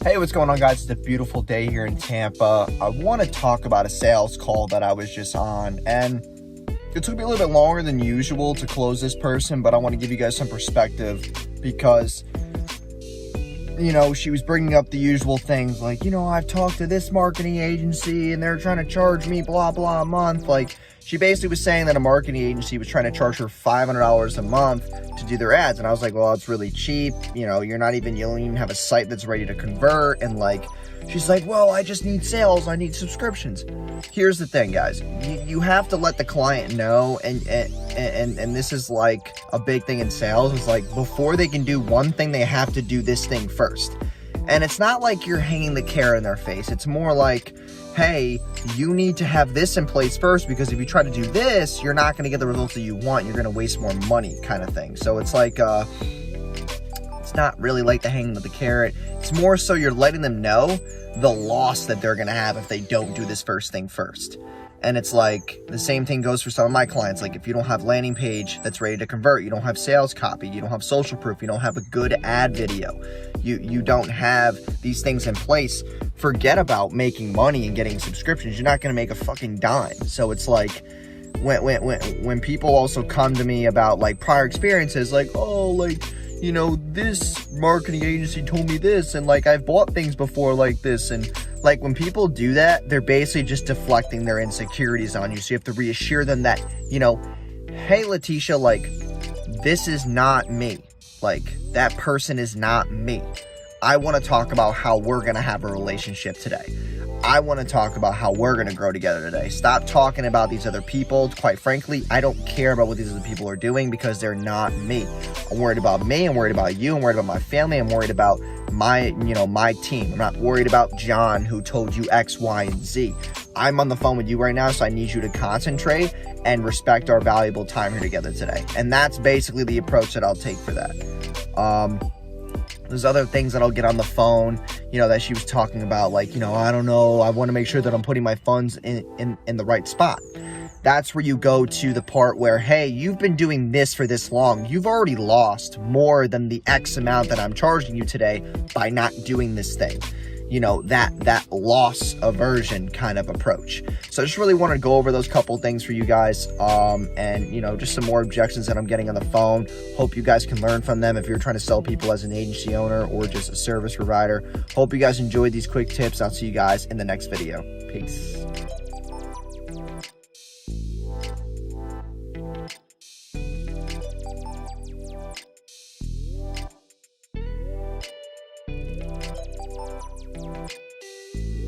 Hey, what's going on, guys? It's a beautiful day here in Tampa. I want to talk about a sales call that I was just on, and it took me a little bit longer than usual to close this person, but I want to give you guys some perspective because, you know, she was bringing up the usual things like, you know, I've talked to this marketing agency and they're trying to charge me blah, blah a month. Like, she basically was saying that a marketing agency was trying to charge her $500 a month to do their ads. And I was like, well, it's really cheap. You know, you don't even have a site that's ready to convert. And like, she's like, well, I just need sales. I need subscriptions. Here's the thing, guys. You have to let the client know. And this is like a big thing in sales. It's like before they can do one thing, they have to do this thing first. And it's not like you're hanging the carrot in their face. It's more like, hey, you need to have this in place first, because if you try to do this, you're not going to get the results that you want. You're going to waste more money, kind of thing. So it's like, it's not really like the hanging of the carrot. It's more so you're letting them know the loss that they're going to have if they don't do this first thing first. And it's like the same thing goes for some of my clients. Like if you don't have landing page that's ready to convert, you don't have sales copy, you don't have social proof, you don't have a good ad video, you don't have these things in place, forget about making money and getting subscriptions. You're not going to make a fucking dime. So it's like when people also come to me about like prior experiences, like, oh, like, you know, this marketing agency told me this, and like I've bought things before like this, and like when people do that, they're basically just deflecting their insecurities on you. So you have to reassure them that, you know, hey, Letitia, like, this is not me. Like, that person is not me. I want to talk about how we're going to have a relationship today. I want to talk about how we're going to grow together today. Stop talking about these other people. Quite frankly, I don't care about what these other people are doing because they're not me. I'm worried about me. I'm worried about you. I'm worried about my family. I'm worried about my team. I'm not worried about John who told you X, Y, and Z. I'm on the phone with you right now, so I need you to concentrate and respect our valuable time here together today. And that's basically the approach that I'll take for that. There's other things that I'll get on the phone, you know, that she was talking about, like, you know, I don't know, I want to make sure that I'm putting my funds in the right spot. That's where you go to the part where, hey, you've been doing this for this long. You've already lost more than the X amount that I'm charging you today by not doing this thing. You know, that loss aversion kind of approach. So I just really want to go over those couple things for you guys, and, you know, just some more objections that I'm getting on the phone. Hope you guys can learn from them if you're trying to sell people as an agency owner or just a service provider. Hope you guys enjoyed these quick tips. I'll see you guys in the next video. Peace.